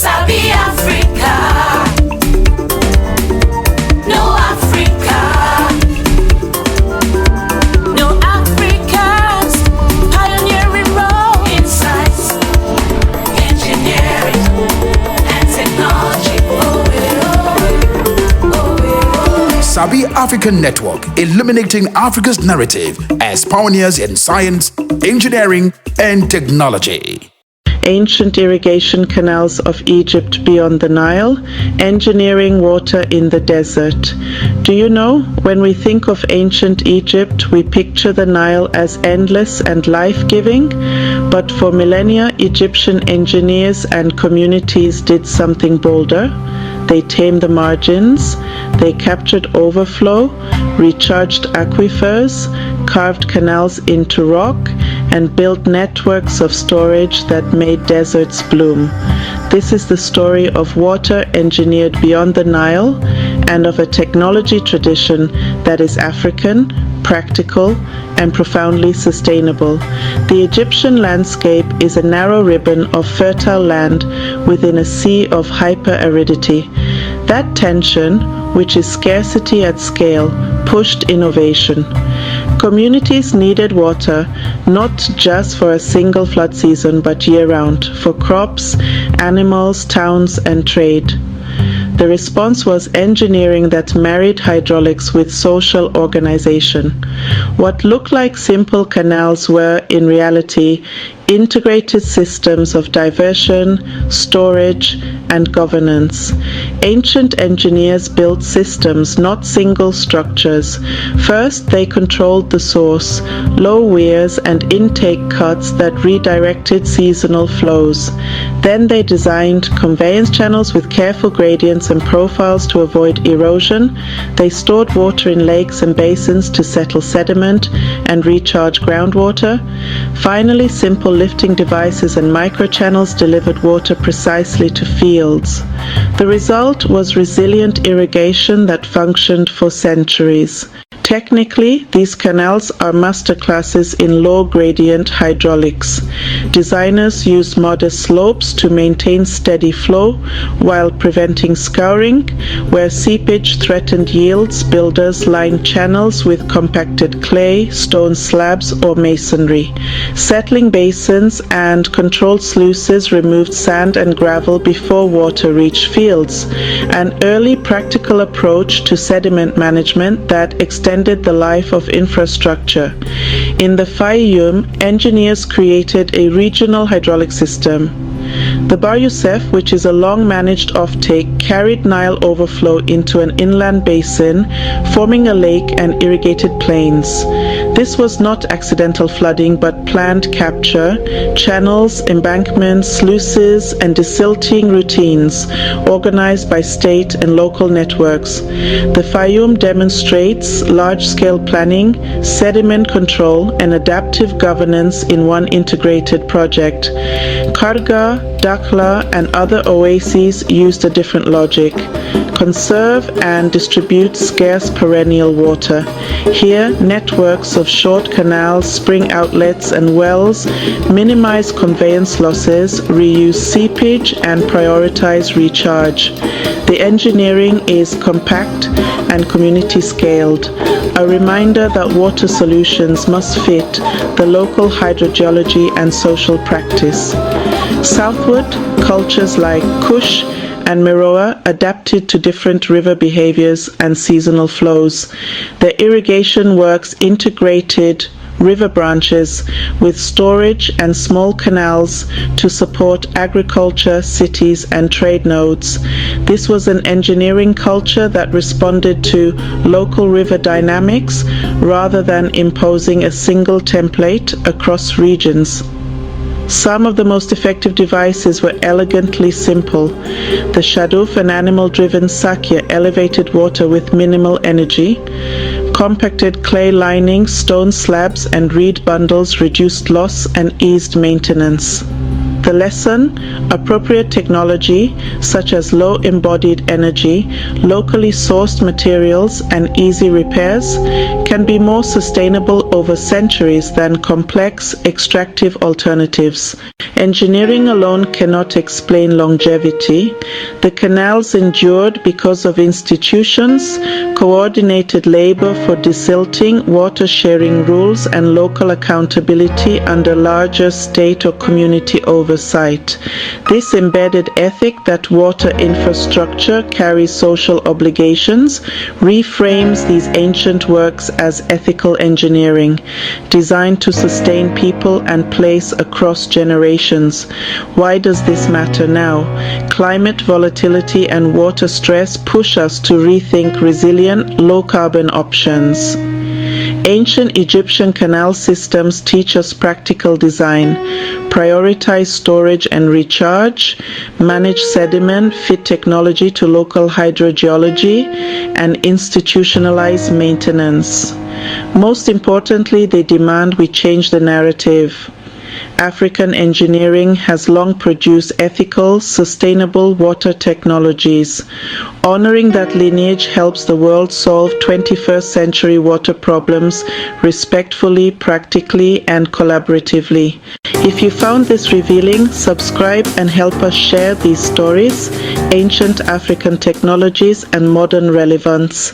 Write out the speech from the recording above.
Sabi Africa. No Africa. No Africans. Pioneering role in science, engineering, and technology. Sabi African Network, illuminating Africa's narrative as pioneers in science, engineering, and technology. Ancient irrigation canals of Egypt beyond the Nile, engineering water in the desert. Do you know, when we think of ancient Egypt, we picture the Nile as endless and life-giving, but for millennia, Egyptian engineers and communities did something bolder. They tamed the margins, they captured overflow, recharged aquifers, carved canals into rock, and built networks of storage that made deserts bloom. This is the story of water engineered beyond the Nile and of a technology tradition that is African, practical, and profoundly sustainable. The Egyptian landscape is a narrow ribbon of fertile land within a sea of hyper-aridity. That tension, which is scarcity at scale, pushed innovation. Communities needed water not just for a single flood season but year-round, for crops, animals, towns, and trade. The response was engineering that married hydraulics with social organization. What looked like simple canals were, in reality, integrated systems of diversion, storage, and governance. Ancient engineers built systems, not single structures. First, they controlled the source, low weirs and intake cuts that redirected seasonal flows. Then they designed conveyance channels with careful gradients and profiles to avoid erosion. They stored water in lakes and basins to settle sediment and recharge groundwater. Finally, simple lifting devices and microchannels delivered water precisely to fields. The result was resilient irrigation that functioned for centuries. Technically, these canals are masterclasses in low-gradient hydraulics. Designers used modest slopes to maintain steady flow while preventing scouring. Where seepage threatened yields, builders lined channels with compacted clay, stone slabs, or masonry. Settling basins and controlled sluices removed sand and gravel before water reached fields. An early practical approach to sediment management that extended the life of infrastructure. In the Fayoum, engineers created a regional hydraulic system. The Bahr Youssef, which is a long-managed offtake, carried Nile overflow into an inland basin, forming a lake and irrigated plains. This was not accidental flooding, but planned capture, channels, embankments, sluices, and desilting routines, organized by state and local networks. The Fayoum demonstrates large-scale planning, sediment control, and adaptive governance in one integrated project. Karga, Dakhla, and other oases used a different logic. Conserve and distribute scarce perennial water. Here, networks of short canals, spring outlets, and wells minimize conveyance losses, reuse seepage, and prioritize recharge. The engineering is compact and community scaled, a reminder that water solutions must fit the local hydrogeology and social practice. Southward, cultures like Kush and Meroe adapted to different river behaviors and seasonal flows. Their irrigation works integrated river branches with storage and small canals to support agriculture, cities, and trade nodes. This was an engineering culture that responded to local river dynamics rather than imposing a single template across regions. Some of the most effective devices were elegantly simple. The Shaduf, an animal-driven sakya, elevated water with minimal energy. Compacted clay linings, stone slabs, and reed bundles reduced loss and eased maintenance. The lesson: appropriate technology, such as low embodied energy, locally sourced materials, and easy repairs, can be more sustainable over centuries than complex, extractive alternatives. Engineering alone cannot explain longevity. The canals endured because of institutions, coordinated labor for desilting, water sharing rules, and local accountability under larger state or community oversight. This embedded ethic that water infrastructure carries social obligations reframes these ancient works as ethical engineering, designed to sustain people and place across generations. Why does this matter now? Climate volatility and water stress push us to rethink resilient, low-carbon options. Ancient Egyptian canal systems teach us practical design. Prioritize storage and recharge, manage sediment, fit technology to local hydrogeology, and institutionalize maintenance. Most importantly, they demand we change the narrative. African engineering has long produced ethical, sustainable water technologies. Honoring that lineage helps the world solve 21st century water problems respectfully, practically, and collaboratively. If you found this revealing, subscribe and help us share these stories, ancient African technologies, and modern relevance.